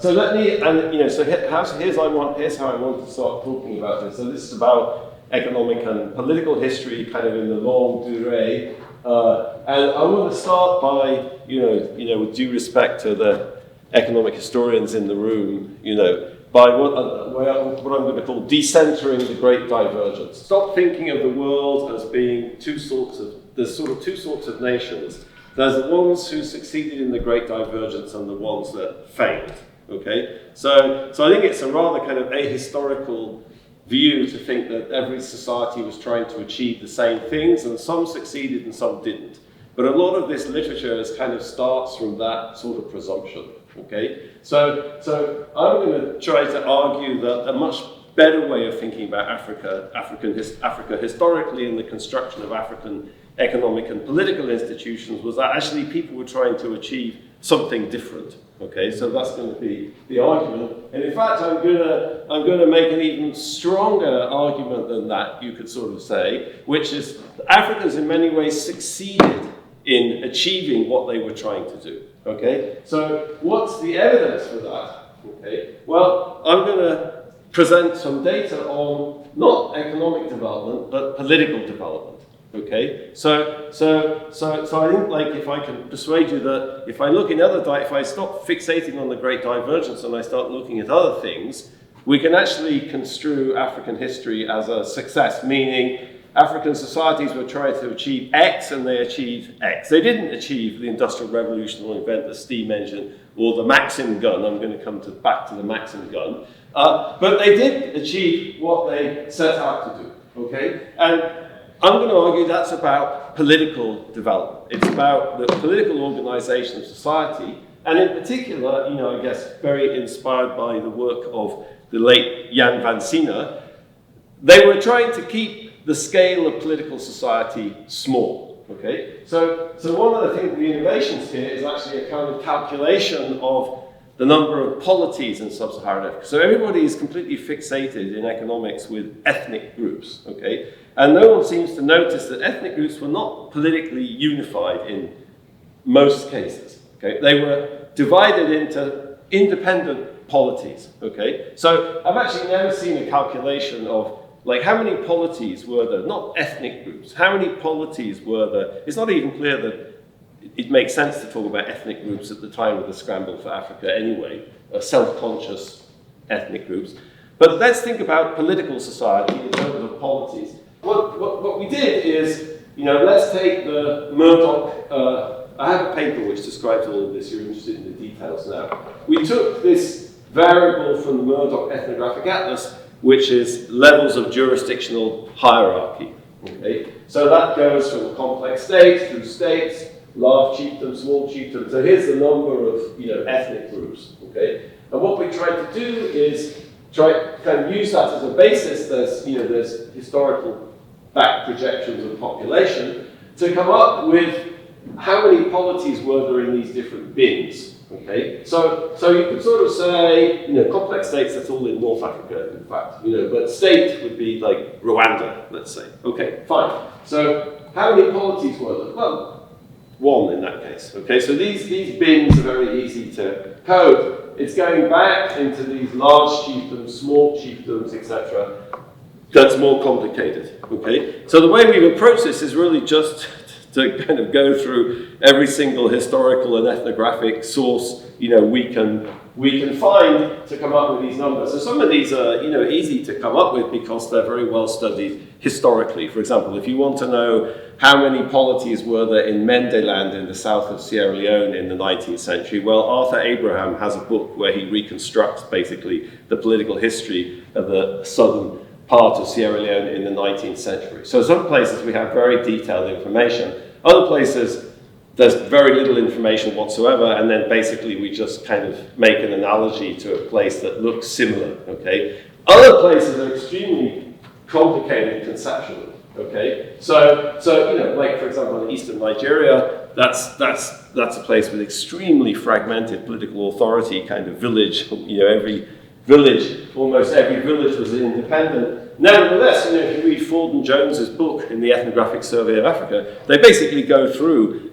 So let me, and so here's how I want to start talking about this. So this is about economic and political history, kind of in the longue durée. And I want to start by, with due respect to the economic historians in the room, by what I'm going to call decentering the great divergence. Stop thinking of the world as being there's sort of two sorts of nations. There's the ones who succeeded in the great divergence and the ones that failed, okay? So I think it's a rather kind of ahistorical view to think that every society was trying to achieve the same things, and some succeeded and some didn't. But a lot of this literature kind of starts from that sort of presumption, okay? So I'm going to try to argue that a much better way of thinking about Africa historically in the construction of African economic and political institutions was that actually people were trying to achieve something different. Okay, so that's going to be the argument. And in fact, I'm going to make an even stronger argument than that, you could sort of say, which is Africans in many ways succeeded in achieving what they were trying to do. Okay, so what's the evidence for that? Okay, well, I'm going to present some data on not economic development, but political development. Okay, so I think, like, if I can persuade you that if I stop fixating on the Great Divergence and I start looking at other things, we can actually construe African history as a success, meaning African societies were trying to achieve X and they achieved X. They didn't achieve the Industrial Revolution or invent the steam engine or the Maxim gun. I'm going to come back to the Maxim gun. But they did achieve what they set out to do, okay? And I'm going to argue that's about political development. It's about the political organization of society, and in particular, I guess very inspired by the work of the late Jan van Sina, they were trying to keep the scale of political society small. Okay, so one of the innovations here is actually a kind of calculation of the number of polities in sub-Saharan Africa. So everybody is completely fixated in economics with ethnic groups. Okay. And no one seems to notice that ethnic groups were not politically unified in most cases. Okay? They were divided into independent polities. Okay? So I've actually never seen a calculation of like how many polities were there, not ethnic groups, how many polities were there. It's not even clear that it makes sense to talk about ethnic groups at the time of the scramble for Africa anyway, self-conscious ethnic groups. But let's think about political society in terms of polities. What we did is, let's take the Murdoch, I have a paper which describes all of this, you're interested in the details now. We took this variable from the Murdoch Ethnographic Atlas, which is levels of jurisdictional hierarchy. Okay? So that goes from a complex state through states, large chiefdom, small chiefdom. So here's the number of ethnic groups. Okay? And what we tried to do is try to kind of use that as a basis. There's historical back projections of population to come up with how many polities were there in these different bins. Okay, so you could sort of say, complex states, that's all in North Africa, in fact, but state would be like Rwanda, let's say. Okay, fine. So how many polities were there? Well, one in that case. Okay, so these bins are very easy to code. It's going back into these large chiefdoms, small chiefdoms, etc. That's more complicated. Okay, so the way we've approached this is really just to kind of go through every single historical and ethnographic source we can find to come up with these numbers. So some of these are easy to come up with because they're very well studied historically. For example, if you want to know how many polities were there in Mendeland in the south of Sierra Leone in the 19th century, well, Arthur Abraham has a book where he reconstructs basically the political history of the southern part of Sierra Leone in the 19th century. So some places we have very detailed information. Other places, there's very little information whatsoever, and then basically we just kind of make an analogy to a place that looks similar, okay? Other places are extremely complicated conceptually, okay? So like for example in eastern Nigeria, that's a place with extremely fragmented political authority, kind of village, every village, almost every village was independent. Nevertheless, if you read Ford Jones's book in the Ethnographic Survey of Africa, they basically go through,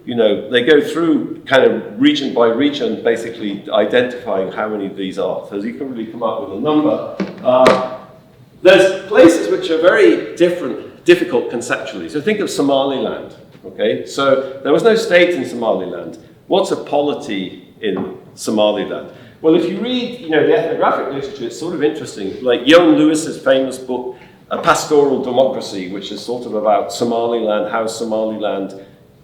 kind of region by region, basically identifying how many of these are. So you can really come up with a number. There's places which are very difficult conceptually. So think of Somaliland, okay? So there was no state in Somaliland. What's a polity in Somaliland? Well, if you read, the ethnographic literature, it's sort of interesting. Like Joan Lewis's famous book, A Pastoral Democracy, which is sort of about Somaliland, how Somaliland,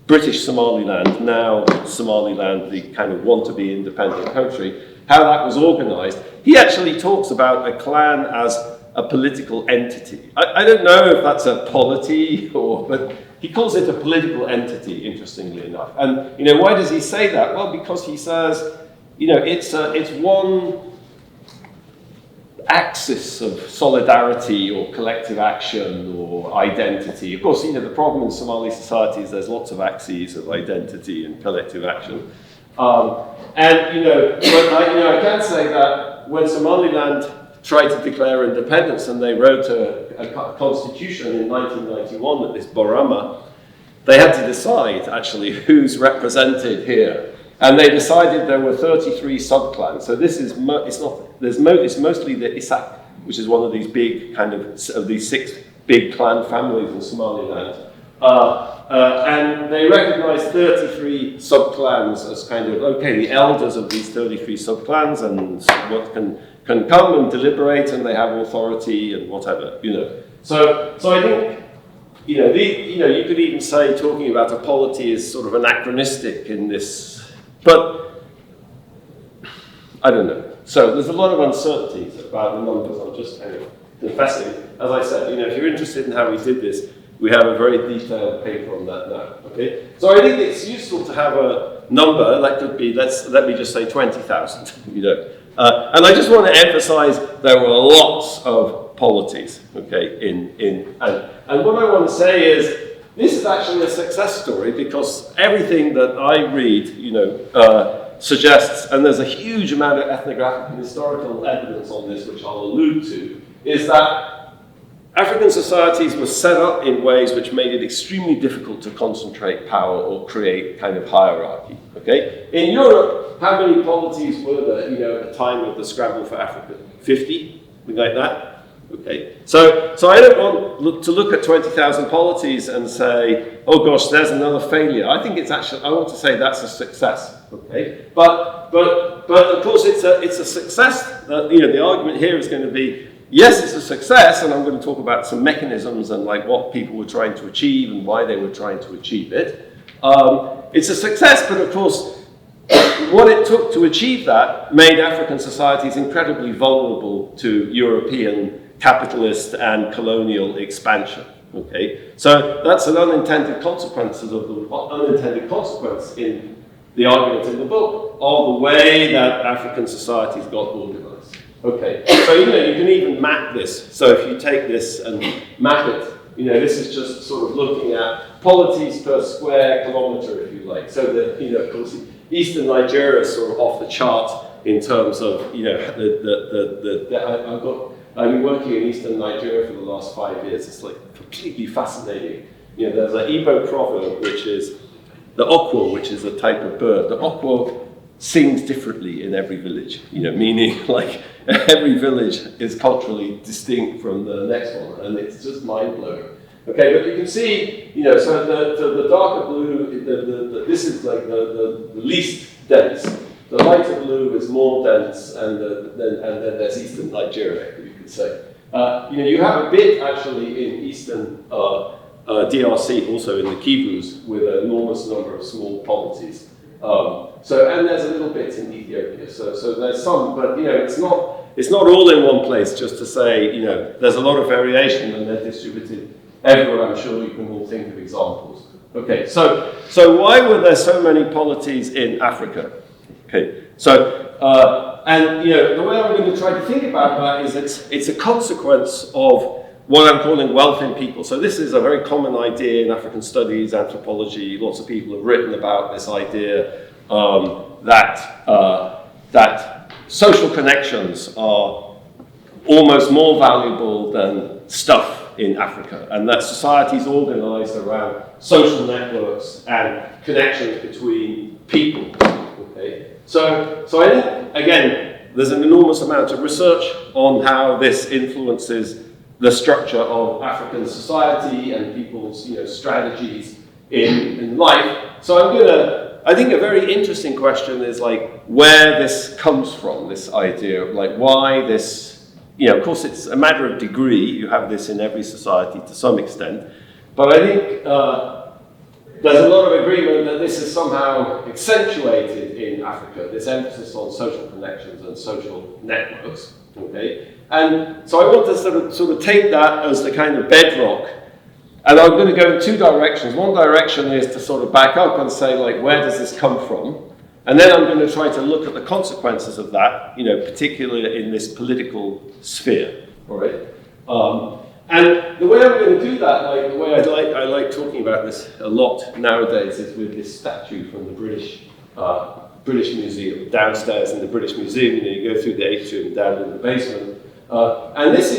British Somaliland, now Somaliland, the kind of want-to-be independent country, how that was organized. He actually talks about a clan as a political entity. I don't know if that's a polity, but he calls it a political entity, interestingly enough. And, why does he say that? Well, because he says, it's one axis of solidarity or collective action or identity. Of course, the problem in Somali society is there's lots of axes of identity and collective action. But I can say that when Somaliland tried to declare independence and they wrote a constitution in 1991 at this Borama, they had to decide actually who's represented here. And they decided there were 33 subclans. So this is, it's mostly the Isak, which is one of these big of these 6 big clan families in Somaliland. And they recognized 33 subclans as the elders of these 33 subclans and what can come and deliberate, and they have authority and whatever, So I think, you could even say talking about a polity is sort of anachronistic in this, but I don't know. So there's a lot of uncertainties about the numbers. I'm just kind of confessing. As I said, if you're interested in how we did this, we have a very detailed paper on that now. Okay. So I think it's useful to have a number that could be, let me just say 20,000. And I just want to emphasize there were lots of polities, okay, and what I want to say is this is actually a success story because everything that I read, suggests, and there's a huge amount of ethnographic and historical evidence on this, which I'll allude to, is that African societies were set up in ways which made it extremely difficult to concentrate power or create kind of hierarchy, okay? In Europe, how many polities were there, at the time of the scramble for Africa? 50? Something like that? Okay. So I don't want to look at 20,000 polities and say, oh gosh, there's another failure. I think it's actually, I want to say that's a success, okay? But of course it's a success. The argument here is going to be, yes, it's a success, and I'm going to talk about some mechanisms and what people were trying to achieve and why they were trying to achieve it. It's a success, but of course, what it took to achieve that made African societies incredibly vulnerable to European capitalist and colonial expansion. Okay, so that's an unintended consequence in the argument in the book of the way that African societies got organized. Okay, so you can even map this. So if you take this and map it, this is just sort of looking at polities per square kilometer, if you like. So that of course, Eastern Nigeria is sort of off the chart in terms of I've been working in Eastern Nigeria for the last 5 years. It's completely fascinating. There's an Igbo proverb, which is the okwo, which is a type of bird. The okwo sings differently in every village, meaning every village is culturally distinct from the next one, and it's just mind-blowing. Okay, but you can see, so the darker blue, this is the least dense. The lighter blue is more dense, and then there's Eastern Nigeria, you could say. You have a bit actually in Eastern DRC, also in the Kivus, with an enormous number of small polities. And there's a little bit in Ethiopia. So there's some, but it's not all in one place. Just to say, there's a lot of variation, and they're distributed everywhere. I'm sure you can all think of examples. Okay, so why were there so many polities in Africa? Okay, so the way I'm going to try to think about that is it's a consequence of what I'm calling wealth in people. So this is a very common idea in African studies, anthropology. Lots of people have written about this idea that social connections are almost more valuable than stuff in Africa, and that society is organized around social networks and connections between people. Okay? So I think, again, there's an enormous amount of research on how this influences the structure of African society and people's strategies in life. So I think a very interesting question is like where this comes from, this idea of like why this, of course it's a matter of degree, you have this in every society to some extent, but I think there's a lot of agreement that this is somehow accentuated in Africa, this emphasis on social connections and social networks, okay? And so I want to sort of take that as the kind of bedrock. And I'm going to go in two directions. One direction is to sort of back up and say, like, where does this come from? And then I'm going to try to look at the consequences of that, particularly in this political sphere, all right? And the way I'm going to do that, like the way I like talking about this a lot nowadays, is with this statue from the British Museum downstairs in the British Museum. You go through the atrium down in the basement. And this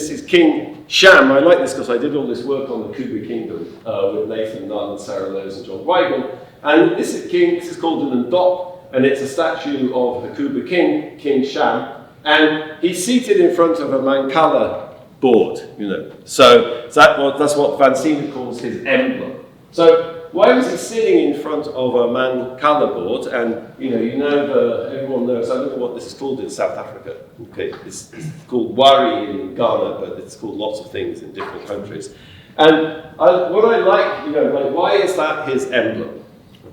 is King Sham. I like this because I did all this work on the Kuba Kingdom with Nathan Nunn, Sarah Lowes, and John Weigel. And this is called an Ndop, and it's a statue of the Kuba King, King Sham. And he's seated in front of a Mancala board, So that's what Van Sina calls his emblem. So why was he sitting in front of a Mancala board? And everyone knows, I don't know what this is called in South Africa. Okay, it's called Wari in Ghana, but it's called lots of things in different countries. And what I like, why is that his emblem?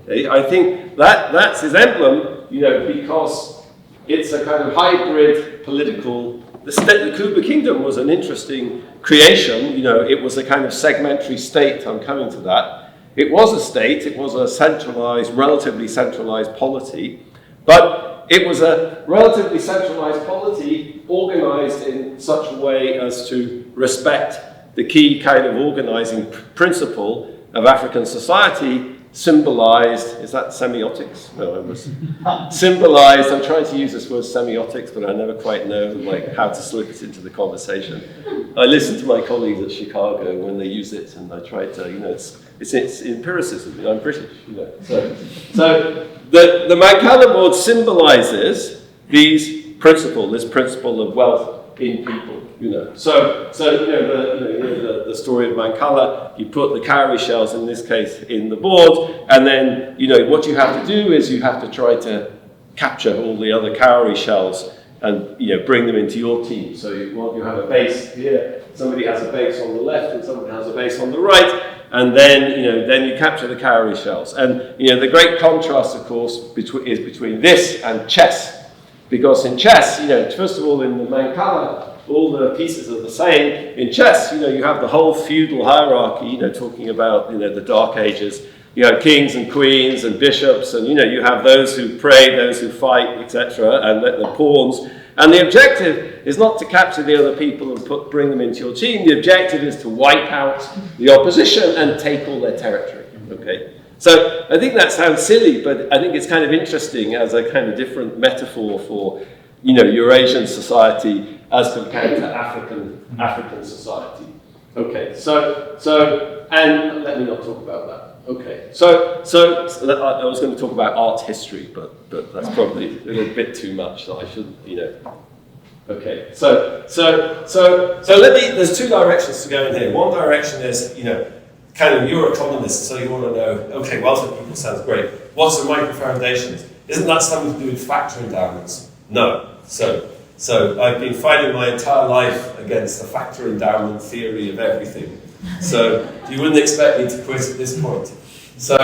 Okay, I think that's his emblem, because it's a kind of hybrid political. The Kuba Kingdom was an interesting creation. It was a kind of segmentary state. I'm coming to that. It was a state, it was a centralized, relatively centralized polity, but it was a relatively centralized polity organized in such a way as to respect the key kind of organizing principle of African society, symbolized, is that semiotics? No, I was symbolized, I'm trying to use this word semiotics, but I never quite know how to slip it into the conversation. I listen to my colleagues at Chicago when they use it, and I try to, it's empiricism, I'm British, So the Mancala board symbolizes this principle of wealth in people, So the story of Mancala, you put the cowrie shells, in this case, in the board, and then, what you have to do is you have to try to capture all the other cowrie shells and, bring them into your team. So you have a base here, somebody has a base on the left and someone has a base on the right, and then, then you capture the cowrie shells. And, the great contrast, of course, is between this and chess. Because in chess, first of all, in the Mancala, all the pieces are the same. In chess, you have the whole feudal hierarchy, talking about, the Dark Ages. You have kings and queens and bishops, and, you have those who pray, those who fight, etc., and the pawns. And the objective is not to capture the other people and bring them into your team. The objective is to wipe out the opposition and take all their territory, okay? So I think that sounds silly, but I think it's kind of interesting as a kind of different metaphor for, Eurasian society as compared to African society. Okay, so and let me not talk about that. Okay, so I was going to talk about art history, but that's probably a little bit too much, so I shouldn't, Okay, so there's two directions to go in here. One direction is, kind of you're economist, so you want to know, okay, wealth of people sounds great. What's the micro foundations? Isn't that something to do with factor endowments? No. So I've been fighting my entire life against the factor endowment theory of everything. So you wouldn't expect me to quit at this point. So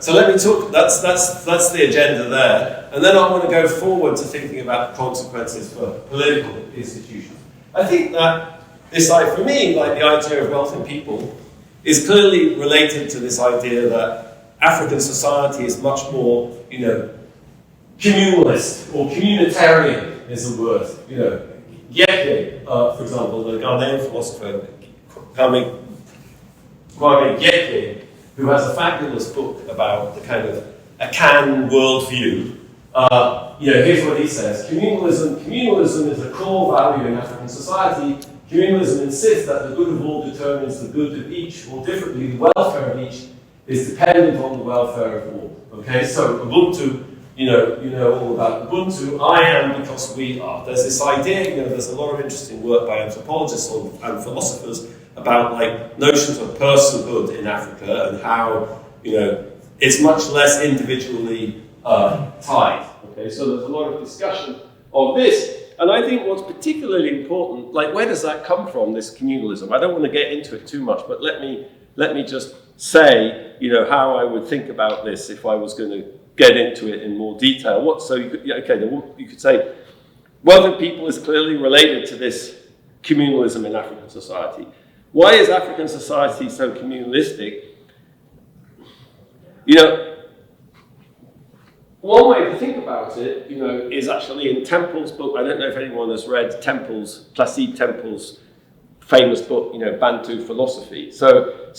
let me talk. That's the agenda there, and then I want to go forward to thinking about the consequences for political institutions. I think that for me, like the idea of wealth in people, is clearly related to this idea that African society is much more, communalist or communitarian is the word. Gyekye, for example, the Ghanaian philosopher Kwame Gyekye, who has a fabulous book about the kind of Akan worldview, Here's what he says. Communalism is a core value in African society. Communalism insists that the good of all determines the good of each, or differently, the welfare of each is dependent on the welfare of all. Okay, so Ubuntu, you know all about Ubuntu. I am because we are. There's this idea, there's a lot of interesting work by anthropologists and philosophers about like notions of personhood in Africa and how, it's much less individually tied. Okay, so there's a lot of discussion of this. And I think what's particularly important, like where does that come from, this communalism? I don't want to get into it too much, but let me just say, how I would think about this if I was going to get into it in more detail. You could say, wealthy people is clearly related to this communalism in African society. Why is African society so communalistic? One way to think about it, is actually in Temple's book. I don't know if anyone has read Placide Temple's famous book, Bantu Philosophy. So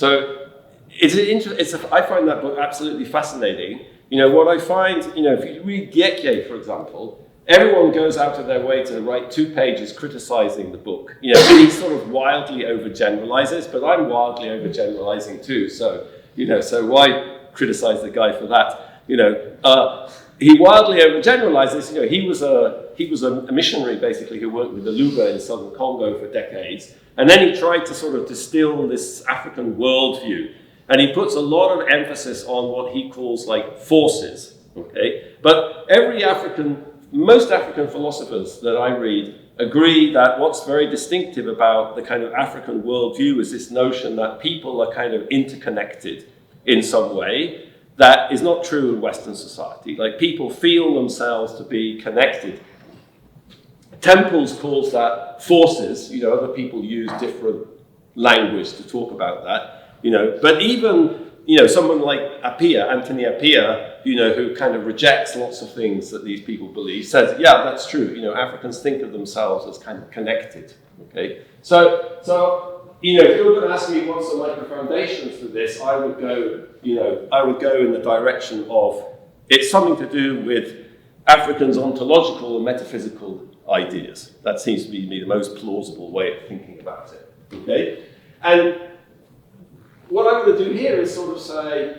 I find that book absolutely fascinating. What I find, if you read Gyekye, for example, everyone goes out of their way to write 2 pages criticizing the book. He sort of wildly overgeneralizes, but I'm wildly overgeneralizing too. So why criticize the guy for that? He wildly overgeneralizes. He was a missionary basically who worked with the Luba in southern Congo for decades, and then he tried to sort of distill this African worldview, and he puts a lot of emphasis on what he calls like forces. Okay, but most African philosophers that I read agree that what's very distinctive about the kind of African worldview is this notion that people are kind of interconnected in some way. That is not true in Western society. Like, people feel themselves to be connected. Temples calls that forces. Other people use different language to talk about that. But even, someone like Anthony Appiah, who kind of rejects lots of things that these people believe, says, yeah, that's true. Africans think of themselves as kind of connected. Okay, so if you were going to ask me what's the like the foundations for this, I would go in the direction of it's something to do with Africans' ontological and metaphysical ideas. That seems to be the most plausible way of thinking about it. Okay, and what I'm going to do here is sort of say,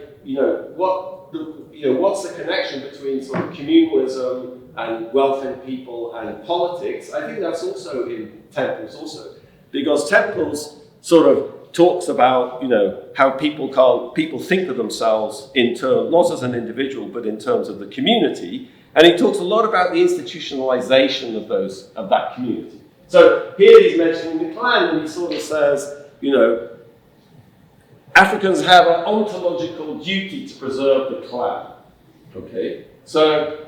what's the connection between sort of communalism and wealthy people and politics? I think that's also in Temples also, because Temples sort of talks about, how people think of themselves in terms, not as an individual, but in terms of the community. And he talks a lot about the institutionalization of that community. So here he's mentioning the clan, and he sort of says, Africans have an ontological duty to preserve the clan. Okay? So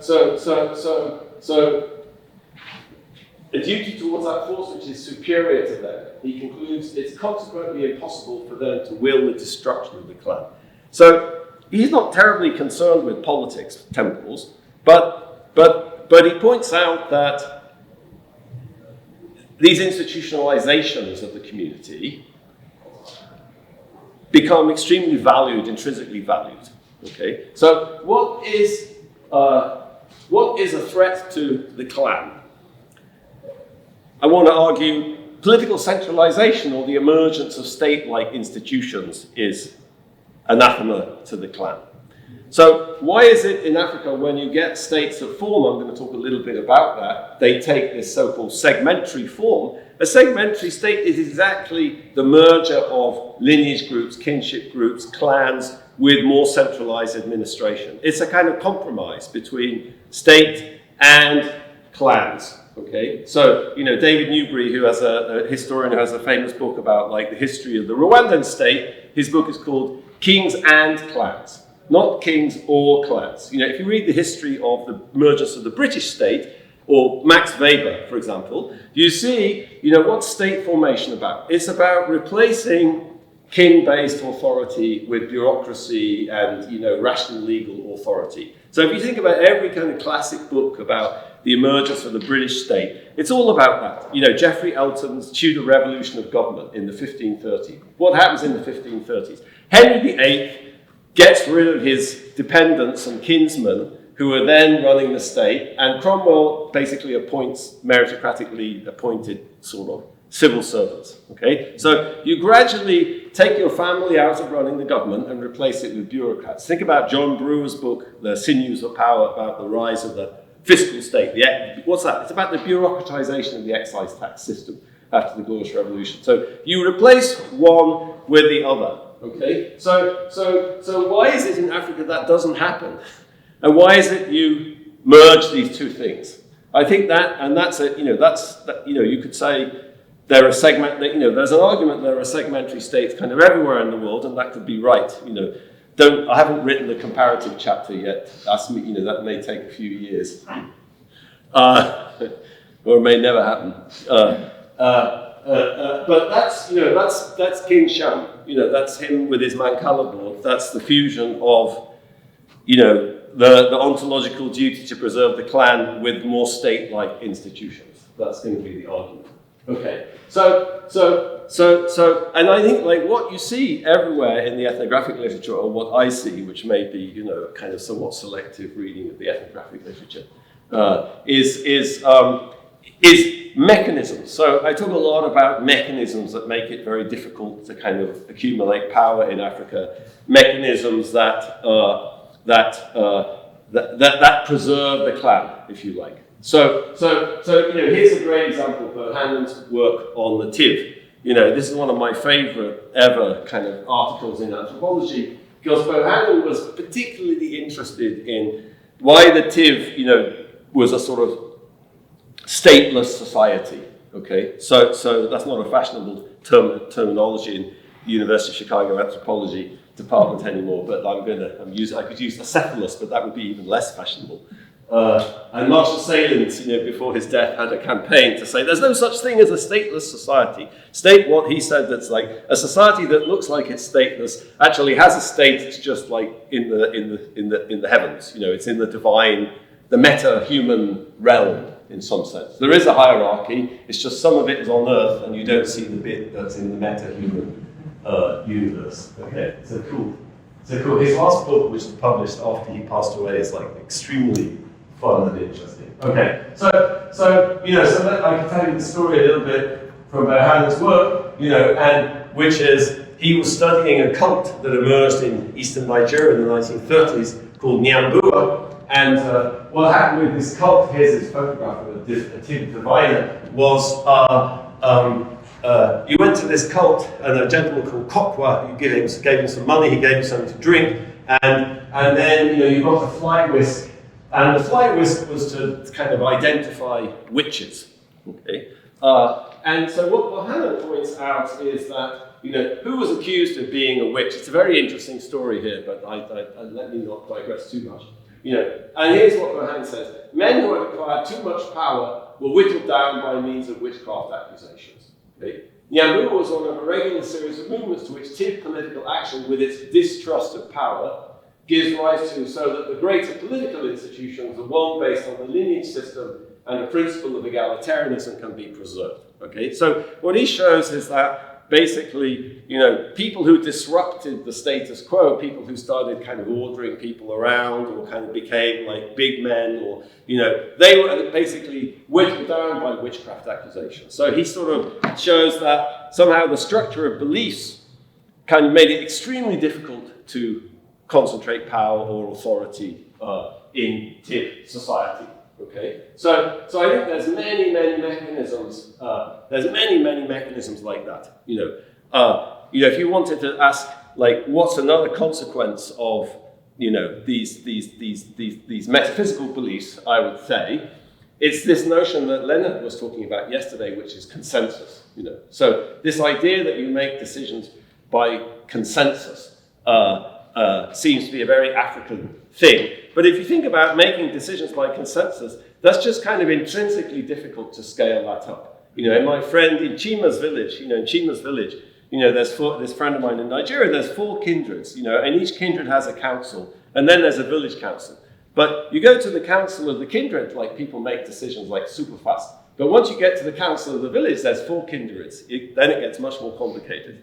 a duty towards that force which is superior to them. He concludes it's consequently impossible for them to will the destruction of the clan. So he's not terribly concerned with politics, Temples, but he points out that these institutionalizations of the community become extremely valued, intrinsically valued. Okay, so what is a threat to the clan? I want to argue political centralization or the emergence of state-like institutions is anathema to the clan. So why is it in Africa when you get states that form, I'm going to talk a little bit about that, they take this so-called segmentary form. A segmentary state is exactly the merger of lineage groups, kinship groups, clans with more centralized administration. It's a kind of compromise between state and clans. Okay, so David Newbury, who has a historian who has a famous book about like the history of the Rwandan state, his book is called Kings and Clans, not kings or clans. If you read the history of the emergence of the British state, or Max Weber, for example, you see, what's state formation about? It's about replacing king-based authority with bureaucracy and rational legal authority. So if you think about every kind of classic book about the emergence of the British state, it's all about that. Geoffrey Elton's Tudor Revolution of Government in the 1530s. What happens in the 1530s? Henry VIII gets rid of his dependents and kinsmen who are then running the state, and Cromwell basically appoints meritocratically appointed sort of civil servants, okay? So you gradually take your family out of running the government and replace it with bureaucrats. Think about John Brewer's book, The Sinews of Power, about the rise of the fiscal state. What's that? It's about the bureaucratization of the excise tax system after the Glorious Revolution. So you replace one with the other, okay? So why is it in Africa that doesn't happen? And why is it you merge these two things? I think that, and that's it, you could say, there's an argument there are segmentary states kind of everywhere in the world, and that could be right. I haven't written the comparative chapter yet. Ask me, that may take a few years, or it may never happen. But that's King Sham. That's him with his Mancala board. That's the fusion of, the ontological duty to preserve the clan with more state-like institutions. That's going to be the argument. Okay, and I think what you see everywhere in the ethnographic literature, or what I see, which may be kind of somewhat selective reading of the ethnographic literature, is mechanisms. So I talk a lot about mechanisms that make it very difficult to kind of accumulate power in Africa. Mechanisms that preserve the clan, if you like. So here's a great example of Bohannon's work on the Tiv. This is one of my favorite ever kind of articles in anthropology, because Bohannon was particularly interested in why the Tiv, was a sort of stateless society. Okay, so that's not a fashionable terminology in the University of Chicago anthropology department anymore, but I could use acephalous, but that would be even less fashionable. And Marshall Sahlins, before his death, had a campaign to say there's no such thing as a stateless society. What he said, that's like a society that looks like it's stateless actually has a state. It's just like in the heavens. It's in the divine, the meta-human realm in some sense. There is a hierarchy. It's just some of it is on Earth, and you don't see the bit that's in the meta-human universe. Okay, so cool. His last book, which was published after he passed away, is extremely fun and interesting. Okay, so I can tell you the story a little bit from Bohannon's work, and which is he was studying a cult that emerged in eastern Nigeria in the 1930s called Nyambua, and what happened with this cult, here's his photograph of a Tiv diviner, was you went to this cult, and a gentleman called Kokwa, you gave him some money, he gave you something to drink, and then you got a fly whisk, and the fly whisk was to kind of identify witches. Okay, and so what Bohannon points out is that who was accused of being a witch. It's a very interesting story here, but I let me not digress too much. And here's what Bohannon says: men who had acquired too much power were whittled down by means of witchcraft accusations. Okay? Nyambua was one of a regular series of movements to which Tiv political action, with its distrust of power, gives rise to, so that the greater political institutions are one based on the lineage system and the principle of egalitarianism can be preserved. Okay, so what he shows is that basically, people who disrupted the status quo, people who started kind of ordering people around or kind of became like big men, or, they were basically whittled down by witchcraft accusations. So he sort of shows that somehow the structure of beliefs kind of made it extremely difficult to concentrate power or authority in Tiv society. Okay, so I think there's many mechanisms. There's many mechanisms like that. If you wanted to ask, what's another consequence of these metaphysical beliefs, I would say it's this notion that Leonard was talking about yesterday, which is consensus. So this idea that you make decisions by consensus seems to be a very African thing. But if you think about making decisions by consensus, that's just kind of intrinsically difficult to scale that up. And my friend in Chima's village, there's this friend of mine in Nigeria, there's 4 kindreds, and each kindred has a council, and then there's a village council. But you go to the council of the kindred, people make decisions super fast. But once you get to the council of the village, there's 4 kindreds. Then it gets much more complicated.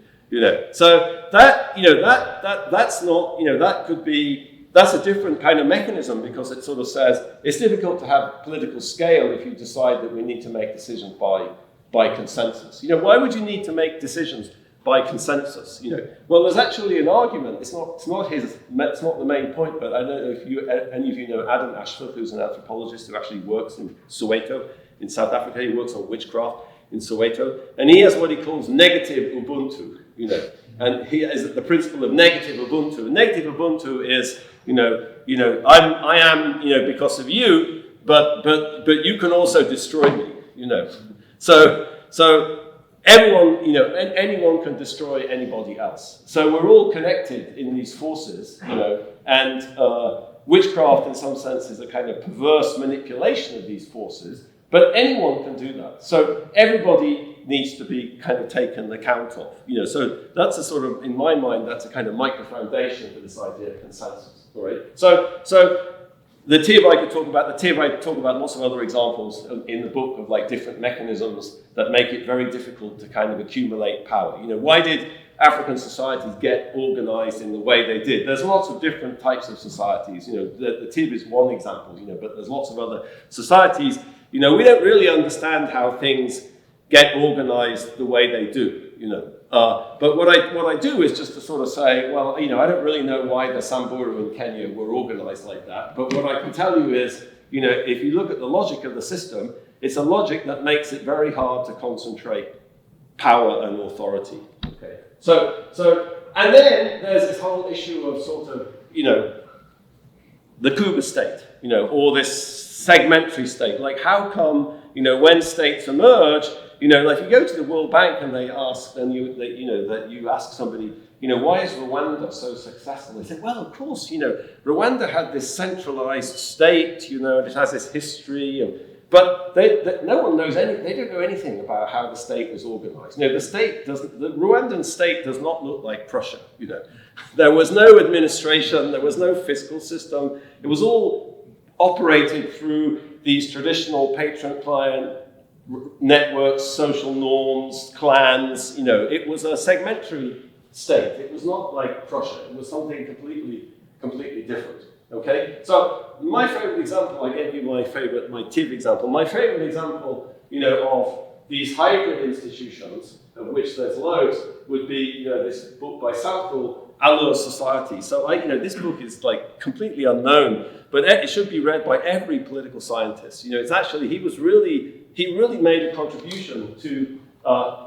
So that's not, that's a different kind of mechanism, because it sort of says it's difficult to have political scale if you decide that we need to make decisions by consensus. Why would you need to make decisions by consensus? Well, there's actually an argument. It's not the main point, but I don't know if any of you know Adam Ashford, who's an anthropologist who actually works in Soweto in South Africa. He works on witchcraft in Soweto, and he has what he calls negative Ubuntu. And he is the principle of negative Ubuntu. And negative Ubuntu is, I am, because of you, but you can also destroy me. So everyone, anyone can destroy anybody else. So we're all connected in these forces, and witchcraft in some sense is a kind of perverse manipulation of these forces, but anyone can do that. So everybody needs to be kind of taken account of. So that's a sort of, in my mind, that's a kind of micro foundation for this idea of consensus. All right. So the TIB I could talk about. The TIB I talk about lots of other examples in the book of like different mechanisms that make it very difficult to kind of accumulate power. Why did African societies get organized in the way they did? There's lots of different types of societies. The TIB is one example. But there's lots of other societies. We don't really understand how things get organized the way they do. But what I do is just to sort of say, well, I don't really know why the Samburu in Kenya were organized like that. But what I can tell you is, if you look at the logic of the system, it's a logic that makes it very hard to concentrate power and authority. Okay. And then there's this whole issue of sort of, the Kuba state, or this segmentary state. Like, how come, when states emerge, like you go to the World Bank and they ask, and you ask somebody, why is Rwanda so successful? They say, well, of course, Rwanda had this centralized state, and it has this history, but no one knows they don't know anything about how the state was organized. The Rwandan state does not look like Prussia, There was no administration, there was no fiscal system. It was all operated through these traditional patron-client networks, social norms, clans. It was a segmentary state. It was not like Prussia. It was something completely different. Okay? So my favorite example, I gave you my TIB example. My favorite example, of these hybrid institutions, of which there's loads, would be, this book by Southall, Allo Society. So this book is like completely unknown, but it should be read by every political scientist. It's actually, he really made a contribution to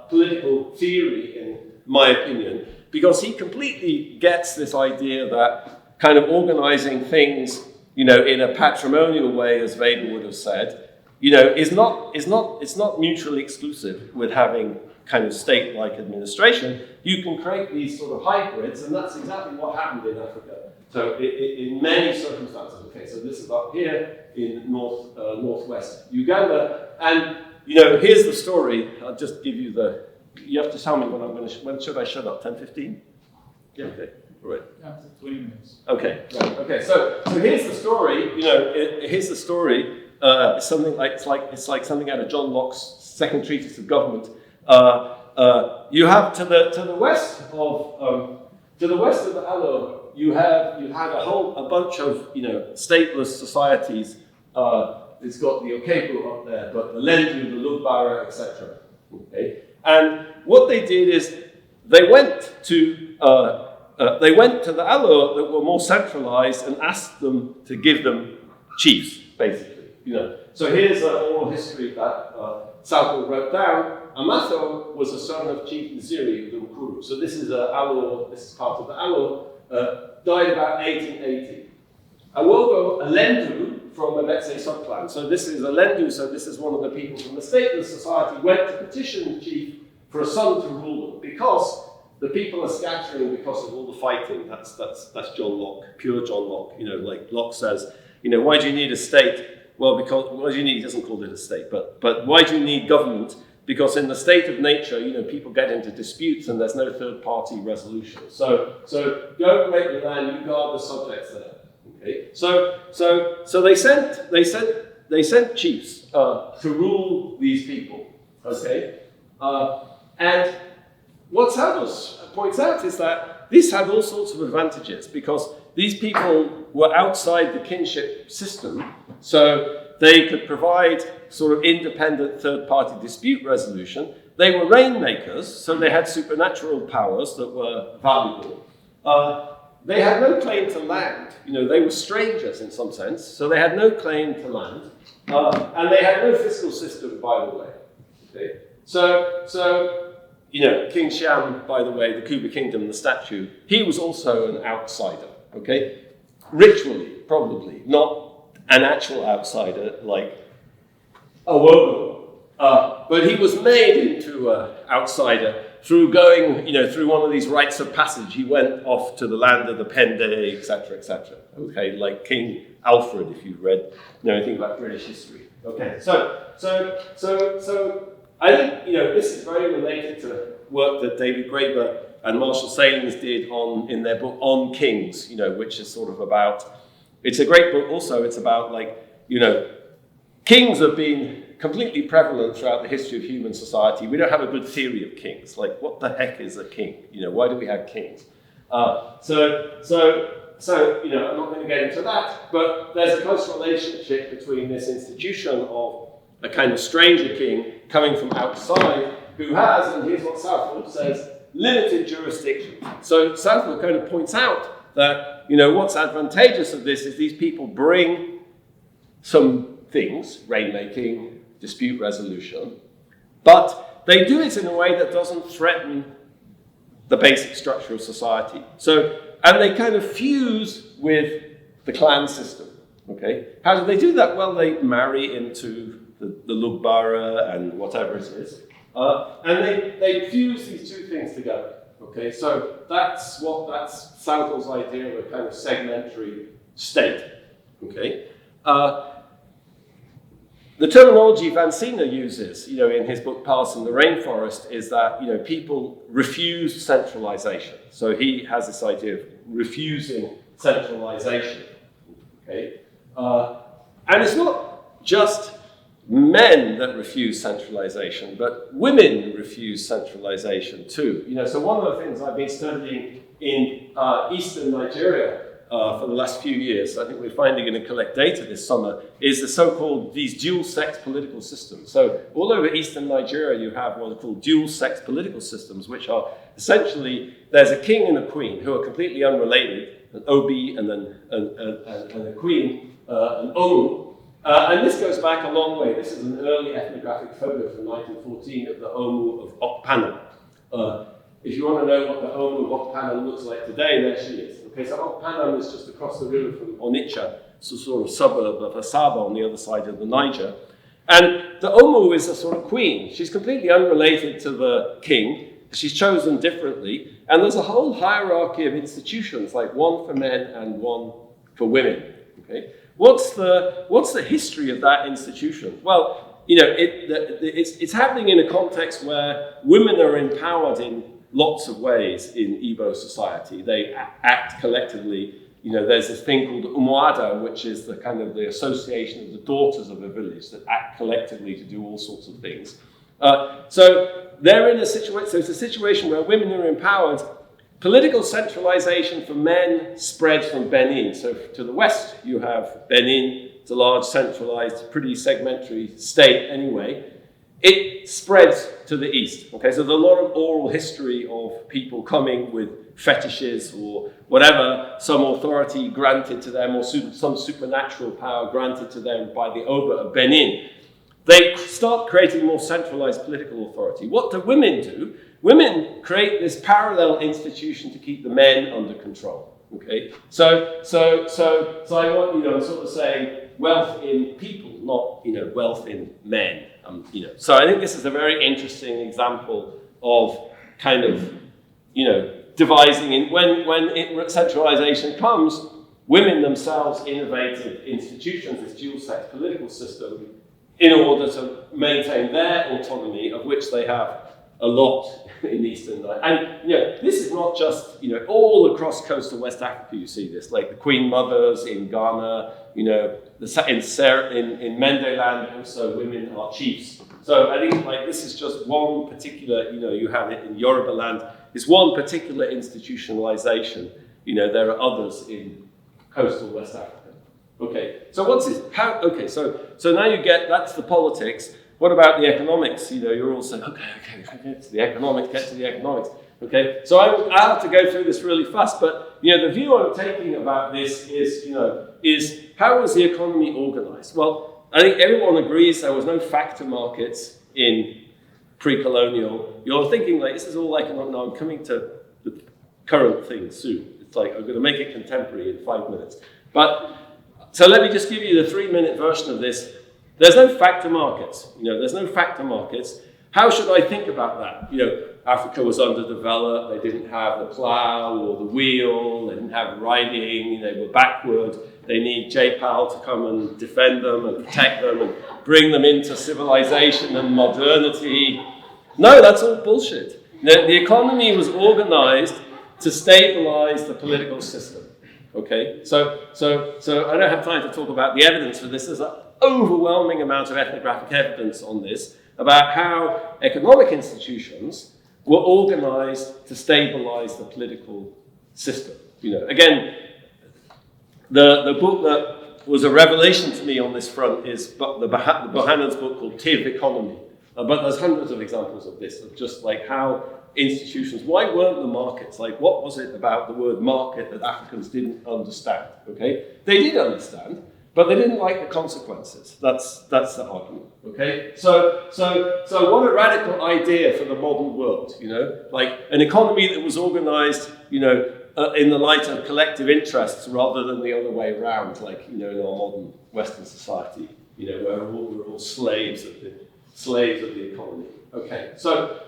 political theory, in my opinion, because he completely gets this idea that kind of organizing things, in a patrimonial way, as Weber would have said, it's not mutually exclusive with having kind of state-like administration. You can create these sort of hybrids, and that's exactly what happened in Africa. So in many circumstances, okay, so this is up here in northwest Uganda, and here's the story. I'll just give you you have to tell me when should I shut up, 10:15? Yeah, okay, all right. Yeah, 20 minutes. Okay, right, okay, so here's the story, here's the story. It's something like, it's like something out of John Locke's Second Treatise of Government. You have to the west of the Allo, you had a bunch of stateless societies. It's got the Okebo up there, but the Lendu, the Lugbara, etc. Okay, and what they did is they went to the Allo that were more centralized and asked them to give them chiefs, basically. So here's an oral history that Southall wrote down. Amatho was a son of Chief Nziri of the Mukuru. So this is part of the Allo, died about 1880. Awogo, a Lendu from a Metse subclan. So this is a Lendu, so this is one of the people from the stateless society, went to petition the chief for a son to rule them, because the people are scattering because of all the fighting. That's John Locke, pure John Locke. Like Locke says, why do you need a state? Well, because why do you need? He doesn't call it a state, but why do you need government? Because in the state of nature, people get into disputes and there's no third-party resolution. So go break the land, you guard the subjects there. Okay. So they sent chiefs to rule these people. Okay. And what Saddles points out is that this had all sorts of advantages, because these people were outside the kinship system, so they could provide sort of independent third-party dispute resolution. They were rainmakers, so they had supernatural powers that were valuable. They had no claim to land. They were strangers in some sense, so they had no claim to land. And they had no fiscal system, by the way. Okay? So King Xian, by the way, the Kuba Kingdom, the statue, he was also an outsider, okay? Ritually, probably, not an actual outsider like a Wogo. But he was made into an outsider through going, through one of these rites of passage. He went off to the land of the Pende, etc., etc. Okay, like King Alfred, if you've read anything about British history. Okay, so I think this is very related to work that David Graeber and Marshall Sahlins did in their book On Kings, which is sort of about. It's a great book. Also, it's about kings have been completely prevalent throughout the history of human society. We don't have a good theory of kings. Like, what the heck is a king? Why do we have kings? So I'm not going to get into that, but there's a close relationship between this institution of a kind of stranger king coming from outside who has, and here's what Southwell says, limited jurisdiction. So Southwell kind of points out that, what's advantageous of this is these people bring some things, rainmaking, dispute resolution, but they do it in a way that doesn't threaten the basic structure of society. And they kind of fuse with the clan system, okay? How do they do that? Well, they marry into the Lugbara and whatever it is, and they fuse these two things together, okay? So that's Southwell's idea of a kind of segmentary state, okay? The terminology Vansina uses, in his book Paths in the Rainforest, is that, people refuse centralization. So he has this idea of refusing centralization, okay? And it's not just men that refuse centralization, but women refuse centralization too. So one of the things I've been studying in eastern Nigeria for the last few years, I think we're finally going to collect data this summer, is the so-called these dual-sex political systems. So all over eastern Nigeria, you have what are called dual-sex political systems, which are essentially, there's a king and a queen who are completely unrelated, an Obi and then a queen, an Omu. And this goes back a long way. This is an early ethnographic photo from 1914 of the Omu of Okpanam. If you want to know what the Omu of Okpanam looks like today, there she is. Okay, so Okpanam is just across the river from Onitsha, it's a sort of suburb of Asaba on the other side of the Niger. And the Omu is a sort of queen. She's completely unrelated to the king. She's chosen differently. And there's a whole hierarchy of institutions, like one for men and one for women. Okay, what's the history of that institution? Well, it's happening in a context where women are empowered in lots of ways in Igbo society. They act collectively. There's this thing called Umuada, which is the kind of the association of the daughters of a village that act collectively to do all sorts of things. So they're in a situation. So it's a situation where women are empowered. Political centralization for men spreads from Benin. So to the west, you have Benin. It's a large, centralized, pretty segmentary state anyway. It spreads to the east. Okay, so there's a lot of oral history of people coming with fetishes or whatever, some authority granted to them or some supernatural power granted to them by the Oba of Benin. They start creating more centralized political authority. What do? Women create this parallel institution to keep the men under control. Okay, so I want I'm sort of saying wealth in people, not wealth in men. So I think this is a very interesting example of kind of devising. When centralization comes, women themselves innovated institutions, this dual-sex political system, in order to maintain their autonomy, of which they have a lot in Eastern Nigeria. And this is not just all across coastal West Africa. You see this, like the Queen Mothers in Ghana. In Mendeland, also women are chiefs. So I think this is just one particular. You have it in Yoruba land. It's one particular institutionalization. There are others in coastal West Africa. Okay, so what's this? Okay, so now you get, that's the politics. What about the economics? You know, you're all saying, okay, get to the economics. Okay, so I have to go through this really fast, but you know, the view I'm taking about this is, you know, is how was the economy organized? Well, I think everyone agrees there was no factor markets in pre-colonial. You're thinking like, this is all economic. No, I'm coming to the current thing soon. It's like, I'm going to make it contemporary in 5 minutes. But, so let me just give you the 3-minute version of this. There's no factor markets. You know, there's no factor markets. How should I think about that? You know, Africa was underdeveloped. They didn't have the plow or the wheel. They didn't have riding. They were backward. They need J-PAL to come and defend them and protect them and bring them into civilization and modernity. No, that's all bullshit. The economy was organized to stabilize the political system. Okay, so I don't have time to talk about the evidence for this. There's an overwhelming amount of ethnographic evidence on this about how economic institutions were organized to stabilize the political system. You know, again, the book that was a revelation to me on this front is the Bohannon's book called Tiv Economy. But there's hundreds of examples of this, of just like how institutions, why weren't the markets, like what was it about the word market that Africans didn't understand, okay? They did understand, but they didn't like the consequences. That's the argument, okay? So what a radical idea for the modern world, you know? Like an economy that was organized, you know, in the light of collective interests rather than the other way around, like, you know, in our modern Western society, you know, where we're all slaves of the economy. Okay, so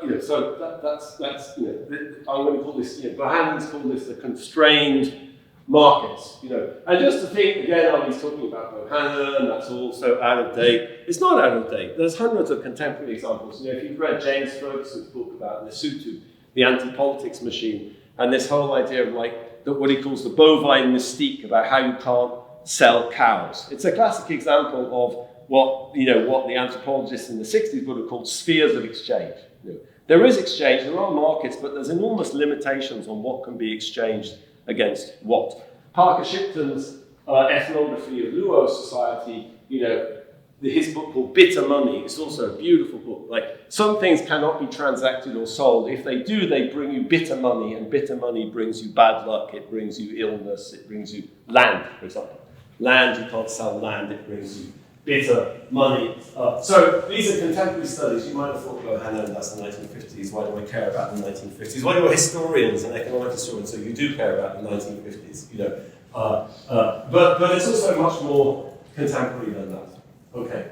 you know, so that's you know, I'm going to call this, you know, Bohannon's called this the constrained markets, you know. And just to think again, I was talking about Bohannon, that's also out of date. It's not out of date. There's hundreds of contemporary examples. You know, if you've read James Ferguson's book about Lesotho, the anti-politics machine, and this whole idea of like what he calls the bovine mystique about how you can't sell cows. It's a classic example of what the anthropologists in the 60s would have called spheres of exchange. You know, there is exchange, there are markets, but there's enormous limitations on what can be exchanged against what. Parker Shipton's ethnography of Luo society, you know, his book called Bitter Money, it's also a beautiful book. Like, some things cannot be transacted or sold. If they do, they bring you bitter money, and bitter money brings you bad luck, it brings you illness, it brings you land, for example. Land, you can't sell land, it brings you bitter money. So these are contemporary studies. You might have thought, oh, Hannah, that's the 1950s. Why do I care about the 1950s? Well, you're historians and economic historians, so you do care about the 1950s. You know, but it's also much more contemporary than that. Okay.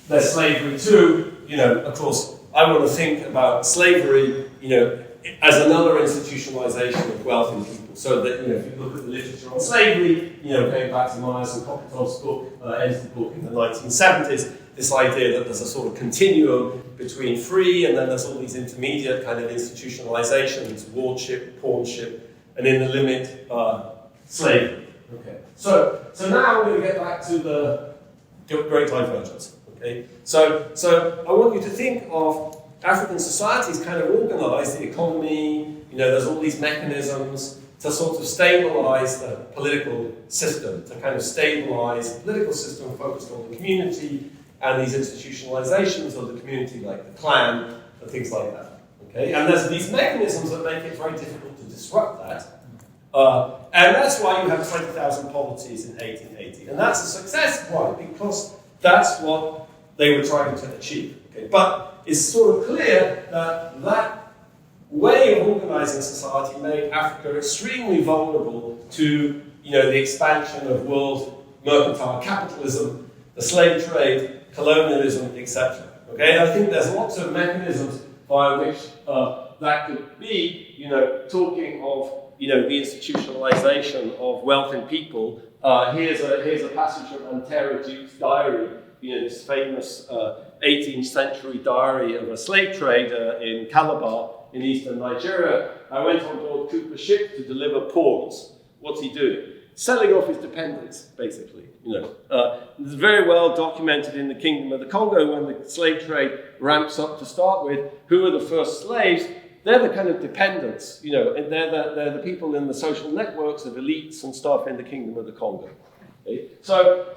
There's slavery too. You know, of course, I want to think about slavery, you know, as another institutionalization of wealth in people. So that, you know, if you look at the literature on slavery, you know, going back to Myers and Kopitov's book, Edison's book in the 1970s, this idea that there's a sort of continuum between free and then there's all these intermediate kind of institutionalizations, wardship, pawnship, and in the limit, slavery. Okay. So now we're going to get back to the Great Divergence. Okay. So I want you to think of African societies kind of organize the economy, you know, there's all these mechanisms to sort of stabilize the political system, to kind of stabilize the political system focused on the community and these institutionalizations of the community, like the clan and things like that. Okay? And there's these mechanisms that make it very difficult to disrupt that. And that's why you have 20,000 polities in 1880. And that's a success. Why? Because that's what they were trying to achieve. Okay? But it's sort of clear that that way of organizing society made Africa extremely vulnerable to, you know, the expansion of world mercantile capitalism, the slave trade, colonialism, etc. Okay, and I think there's lots of mechanisms by which that could be, you know, talking of, you know, the institutionalization of wealth in people. Here's a passage from Antero Duke's diary, you know, this famous 18th century diary of a slave trader in Calabar in eastern Nigeria. I went on board Cooper's ship to deliver pawns. What's he doing? Selling off his dependents, basically. You know, it's very well documented in the Kingdom of the Congo when the slave trade ramps up to start with. Who are the first slaves? they're the kind of dependents, and they're the people in the social networks of elites and stuff in the Kingdom of the Congo. Okay? So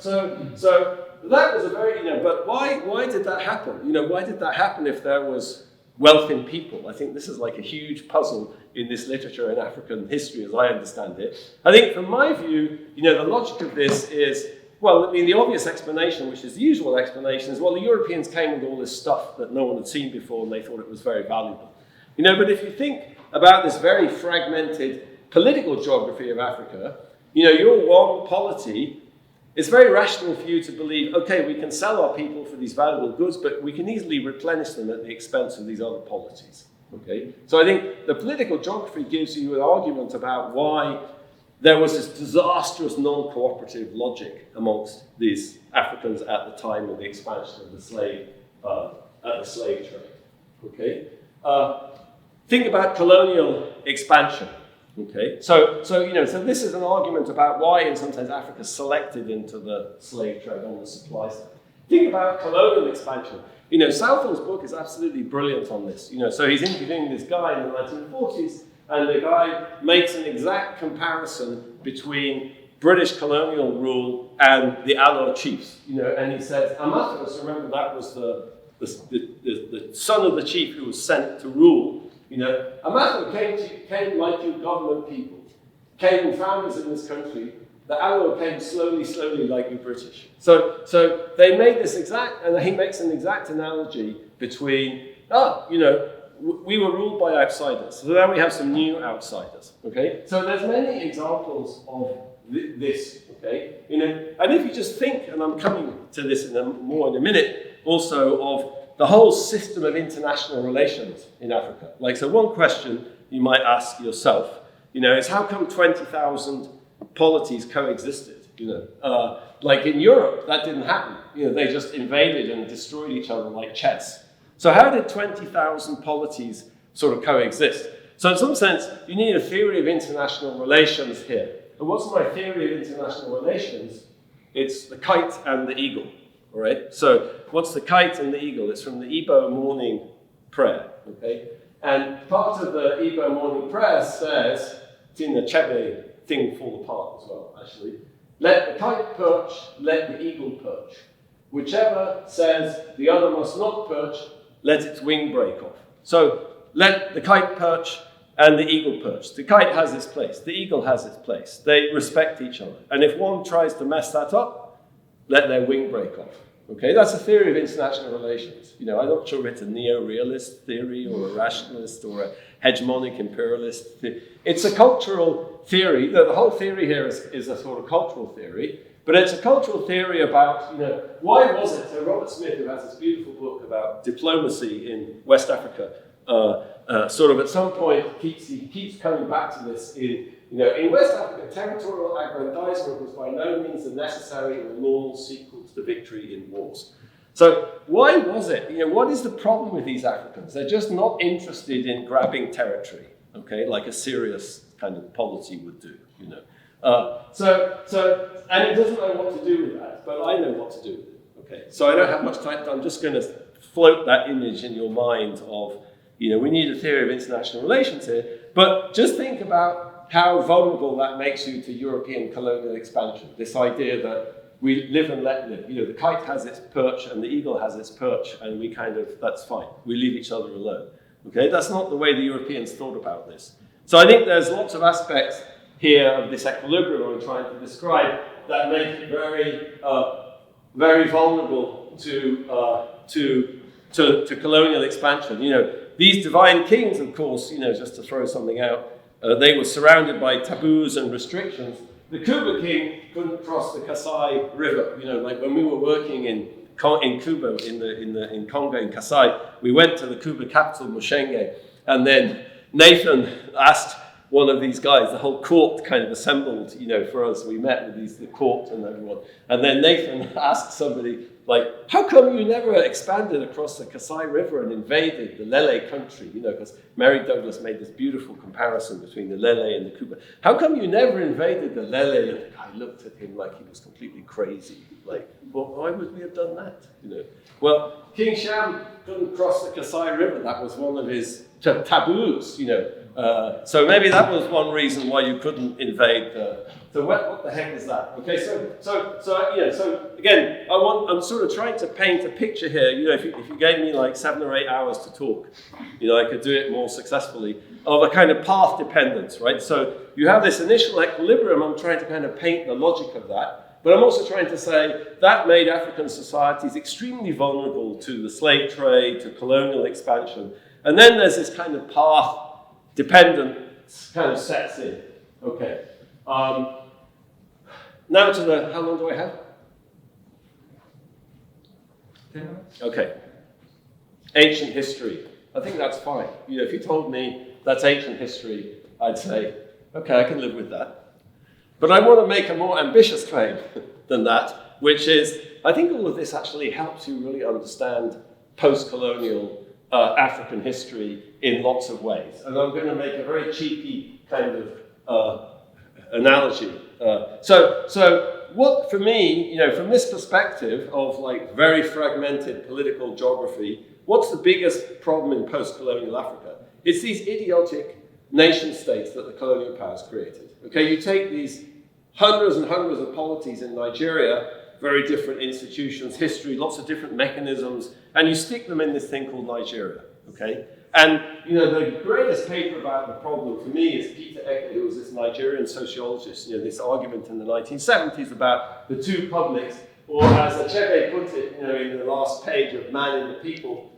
that was a very, but why did that happen? Why did that happen if there was wealth in people? I think this is like a huge puzzle in this literature in African history as I understand it. I think from my view, the logic of this is, the obvious explanation, which is the usual explanation, is, the Europeans came with all this stuff that no one had seen before and they thought it was very valuable. But if you think about this very fragmented political geography of Africa, your one polity, it's very rational for you to believe, okay, we can sell our people for these valuable goods, but we can easily replenish them at the expense of these other polities. Okay? So I think the political geography gives you an argument about why there was this disastrous non-cooperative logic amongst these Africans at the time of the expansion of the slave trade. Okay? Think about colonial expansion. Okay, so this is an argument about why, in some sense, Africa selected into the slave trade on the supply side. Think about colonial expansion. Southall's book is absolutely brilliant on this. So he's interviewing this guy in the 1940s, and the guy makes an exact comparison between British colonial rule and the Allied chiefs. And he says, Amathus, remember that was the son of the chief who was sent to rule. Amathus came like you government people, came founders in this country. The Allied came slowly like you British. So they made this exact, and he makes an exact analogy between, we were ruled by outsiders, so now we have some new outsiders, okay? So there's many examples of this, okay? And if you just think, and I'm coming to this more in a minute, also of the whole system of international relations in Africa. So one question you might ask yourself, is how come 20,000 polities coexisted? Like in Europe, that didn't happen. They just invaded and destroyed each other like chess. So how did 20,000 polities sort of coexist? So in some sense, you need a theory of international relations here. And what's my theory of international relations? It's the kite and the eagle. All right. So what's the kite and the eagle? It's from the Igbo morning prayer. Okay. And part of the Igbo morning prayer says, Tina Chebe thing fall apart as well, actually. Let the kite perch, let the eagle perch. Whichever says the other must not perch, let its wing break off. So let the kite perch and the eagle perch. The kite has its place. The eagle has its place. They respect each other. And if one tries to mess that up, let their wing break off. Okay, that's a theory of international relations. I'm not sure it's a neo-realist theory or a rationalist or a hegemonic imperialist. It's a cultural theory. The whole theory here is a sort of cultural theory, but it's a cultural theory about, why was it? So Robert Smith, who has this beautiful book about diplomacy in West Africa, sort of at some point keeps coming back to this in West Africa, territorial aggrandizement was by no means a necessary or normal sequel to the victory in wars. So why was it? What is the problem with these Africans? They're just not interested in grabbing territory, okay, like a serious kind of polity would do, and he doesn't know what to do with that, but I know what to do with it, okay? So I don't have much time, I'm just going to float that image in your mind of, we need a theory of international relations here, but just think about how vulnerable that makes you to European colonial expansion. This idea that we live and let live. The kite has its perch and the eagle has its perch, and we that's fine. We leave each other alone. Okay, that's not the way the Europeans thought about this. So I think there's lots of aspects here of this equilibrium I'm trying to describe that make it very, very vulnerable to colonial expansion. These divine kings, of course, just to throw something out, they were surrounded by taboos and restrictions. The Kuba king couldn't cross the Kasai River. Like when we were working in Kuba, in Congo, in Kasai, we went to the Kuba capital, Mushenge, and then Nathan asked one of these guys. The whole court kind of assembled, for us. We met with the court and everyone. And then Nathan asked somebody, like, how come you never expanded across the Kasai River and invaded the Lele country? Because Mary Douglas made this beautiful comparison between the Lele and the Kuba. How come you never invaded the Lele? And the guy looked at him like he was completely crazy. Like, well, why would we have done that? Well, King Sham couldn't cross the Kasai River. That was one of his taboos, so maybe that was one reason why you couldn't invade so what the heck is that? Okay, so again, I'm sort of trying to paint a picture here. If you gave me like 7 or 8 hours to talk, I could do it more successfully, of a kind of path dependence, right? So you have this initial equilibrium. I'm trying to kind of paint the logic of that. But I'm also trying to say that made African societies extremely vulnerable to the slave trade, to colonial expansion. And then there's this kind of path dependence kind of sets in. Okay. Now to how long do I have? 10 minutes. Okay. Ancient history. I think that's fine. If you told me that's ancient history, I'd say, okay, I can live with that. But I want to make a more ambitious claim than that, which is, I think all of this actually helps you really understand post-colonial African history in lots of ways. And I'm going to make a very cheeky kind of analogy. So what, for me, from this perspective of like very fragmented political geography, what's the biggest problem in post-colonial Africa? It's these idiotic nation states that the colonial powers created. Okay, you take these hundreds and hundreds of polities in Nigeria, very different institutions, history, lots of different mechanisms, and you stick them in this thing called Nigeria, okay? And, the greatest paper about the problem for me is Peter Eke, who was this Nigerian sociologist, this argument in the 1970s about the two publics, or as Achebe put it, in the last page of Man in the People,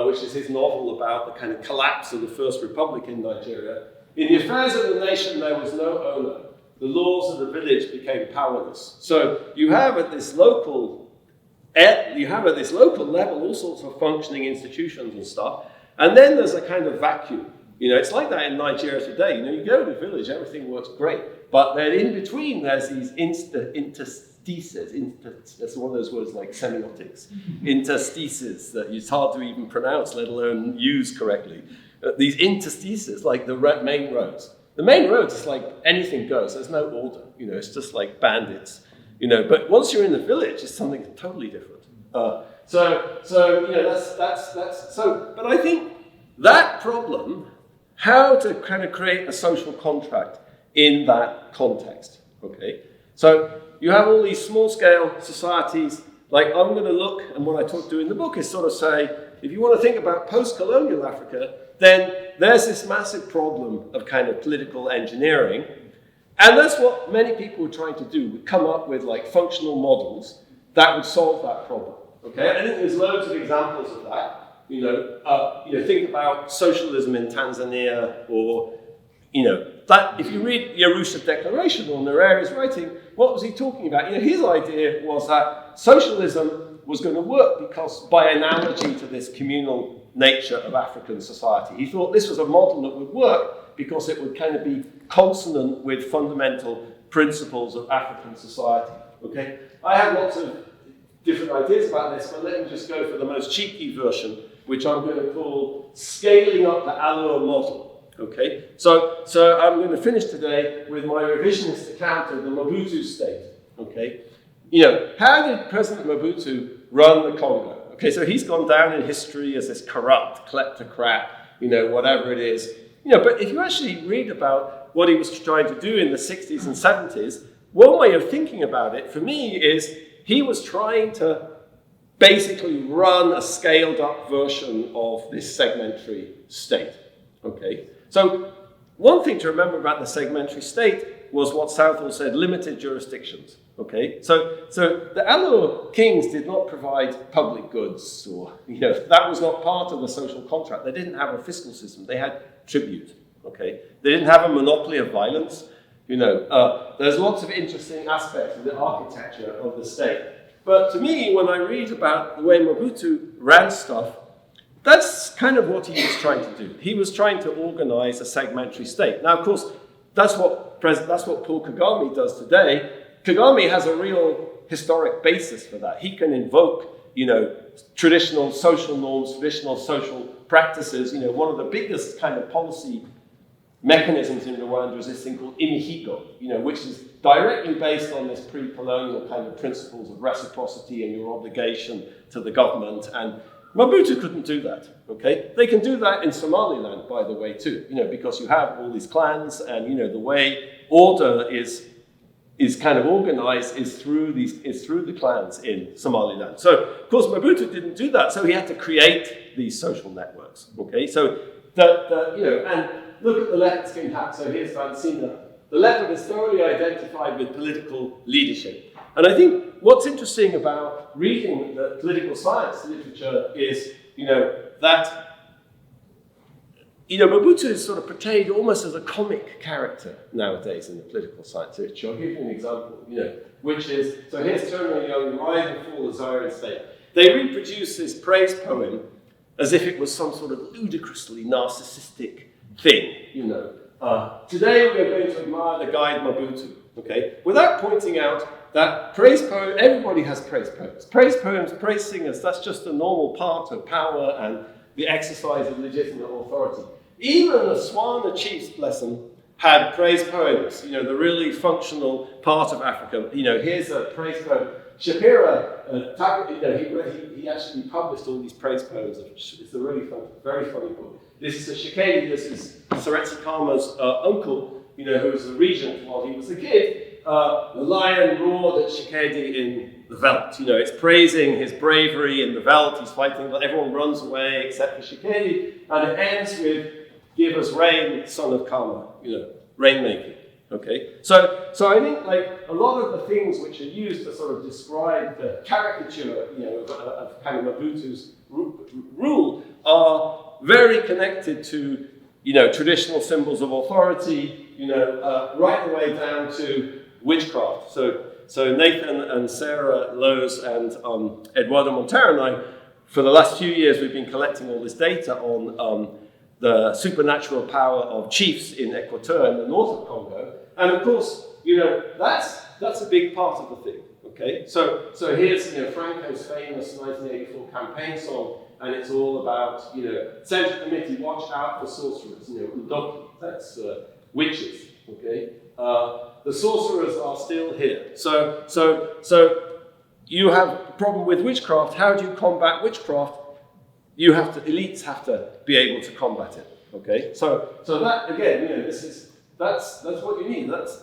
which is his novel about the kind of collapse of the First Republic in Nigeria. In the affairs of the nation, there was no owner. The laws of the village became powerless. So you have at this local level all sorts of functioning institutions and stuff, and then there's a kind of vacuum. It's like that in Nigeria today. You go to the village, everything works great, but then in between there's these interstices. That's one of those words like semiotics. Interstices that it's hard to even pronounce, let alone use correctly. These interstices, like the main roads. The main roads is like anything goes. There's no order. It's just like bandits. But once you're in the village, it's something totally different. That's so. But I think that problem, how to kind of create a social contract in that context. Okay. So you have all these small-scale societies. Like I'm going to look, and what I do in the book is sort of say, if you want to think about post-colonial Africa, then there's this massive problem of kind of political engineering. And that's what many people are trying to do. We come up with like functional models that would solve that problem. Okay, I think there's loads of examples of that. Think about socialism in Tanzania, or that if you read the Arusha Declaration or Nyerere's writing, what was he talking about? His idea was that socialism was going to work because, by analogy to this communal nature of African society, he thought this was a model that would work because it would kind of be consonant with fundamental principles of African society. Okay, I have lots of different ideas about this, but let me just go for the most cheeky version, which I'm going to call scaling up the Allure model. Okay, so I'm going to finish today with my revisionist account of the Mobutu state. Okay, how did President Mobutu run the Congo? Okay, so he's gone down in history as this corrupt kleptocrat, whatever it is. But if you actually read about what he was trying to do in the 60s and 70s, one way of thinking about it, for me, is he was trying to basically run a scaled-up version of this segmentary state. Okay, so one thing to remember about the segmentary state was what Southall said, limited jurisdictions. Okay, so the Allure kings did not provide public goods, or that was not part of the social contract. They didn't have a fiscal system. They had tribute. Okay, they didn't have a monopoly of violence. There's lots of interesting aspects of the architecture of the state. But to me, when I read about the way Mobutu ran stuff, that's kind of what he was trying to do. He was trying to organize a segmentary state. Now, of course, that's what Paul Kagame does today. Kagame has a real historic basis for that. He can invoke, traditional social norms, traditional social practices. One of the biggest kind of policy mechanisms in Rwanda is this thing called imihigo, which is directly based on this pre-colonial kind of principles of reciprocity and your obligation to the government. And Mobutu couldn't do that, okay? They can do that in Somaliland, by the way, too, because you have all these clans and, the way order is kind of organized is through the clans in Somaliland. So, of course, Mobutu didn't do that, so he had to create these social networks, okay? So, and look at the leopard skin hat. So here's Vansina. The leopard is thoroughly identified with political leadership. And I think what's interesting about reading the political science literature is, that Mobutu is sort of portrayed almost as a comic character nowadays in the political science literature. I'll give you an example, which is, so here's Terminal Young, The Rise and Fall of the Zaire State. They reproduce this praise poem as if it was some sort of ludicrously narcissistic thing, Today we are going to admire the guide Mobutu, okay? Without pointing out that praise poem, everybody has praise poems. Praise poems, praise singers, that's just a normal part of power and the exercise of legitimate authority. Even the Swana chiefs, bless them, had praise poems, the really functional part of Africa. Here's a praise poem. Shapira, he actually published all these praise poems. It's a really fun, very funny book. This is Shekedi, this is Seretse Khama's uncle, who was the regent while he was a kid. The lion roared at Shekedi in the veldt. It's praising his bravery in the veldt. He's fighting, but everyone runs away except for Shekedi. And it ends with, give us rain, son of Khama, rainmaking. Okay, so I think a lot of the things which are used to sort of describe the caricature, of kind of Mobutu's rule are very connected to, traditional symbols of authority, right the way down to witchcraft. So Nathan and Sarah Lowes and Eduardo Montero and I, for the last few years, we've been collecting all this data on the supernatural power of chiefs in Equateur in the north of Congo. And of course, that's a big part of the thing, okay? So here's, Franco's famous 1984 campaign song, and it's all about, Central Committee, watch out for sorcerers, Udoki, that's witches, okay? The sorcerers are still here. So you have a problem with witchcraft. How do you combat witchcraft? Elites have to be able to combat it, okay? So that, again, that's what you need. That's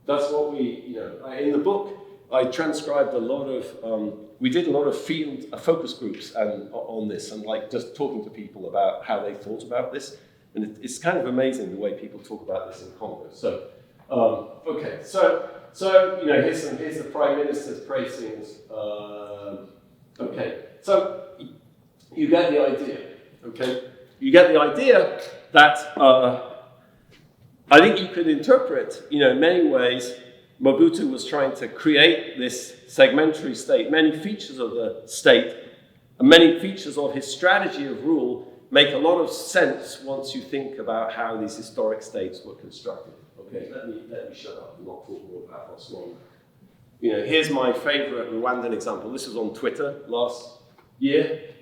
what we, in the book, I transcribed a lot of, we did a lot of field focus groups on this and just talking to people about how they thought about this. And it's kind of amazing the way people talk about this in Congo. So, okay, so here's the Prime Minister's praisings. Okay, so you get the idea, okay? You get the idea that I think you could interpret, in many ways, Mobutu was trying to create this segmentary state. Many features of the state and many features of his strategy of rule make a lot of sense once you think about how these historic states were constructed. Okay, let me shut up and not talk more about what's wrong. Here's my favorite Rwandan example. This was on Twitter last year.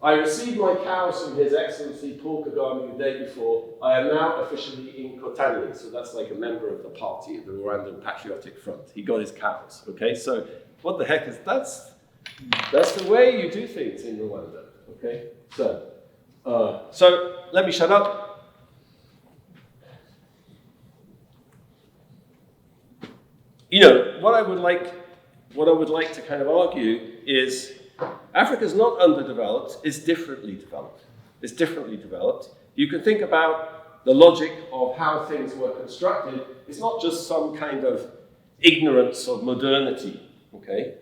I received my cows from His Excellency Paul Kagame the day before. I am now officially in Kotani, so that's like a member of the party, the Rwandan Patriotic Front. He got his cows, okay? So what the heck is, that's the way you do things in Rwanda, okay? So let me shut up. What I would like to kind of argue is Africa's not underdeveloped, it's differently developed. It's differently developed. You can think about the logic of how things were constructed. It's not just some kind of ignorance of modernity, okay?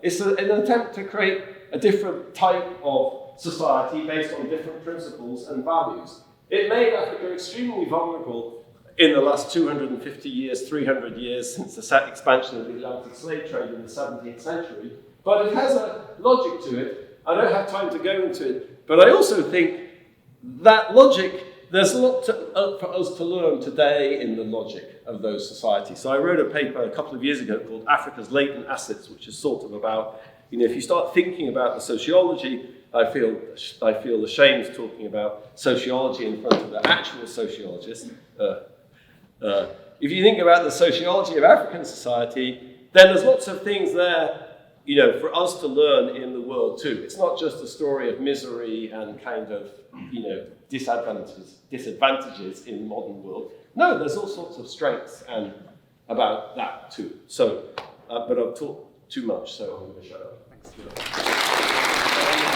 It's an attempt to create a different type of society based on different principles and values. It made Africa extremely vulnerable in the last 250 years, 300 years since the expansion of the Atlantic slave trade in the 17th century. But it has a logic to it. I don't have time to go into it, but I also think that logic there's a lot for us to learn today in the logic of those societies. So I wrote a paper a couple of years ago called Africa's Latent Assets, which is sort of about, if you start thinking about the sociology, I feel ashamed talking about sociology in front of the actual sociologists. If you think about the sociology of African society, then there's lots of things there, for us to learn in the world too. It's not just a story of misery and kind of, disadvantages in the modern world. No, there's all sorts of strengths and about that too. So, but I've talked too much, so I'm going to shut up. Thanks.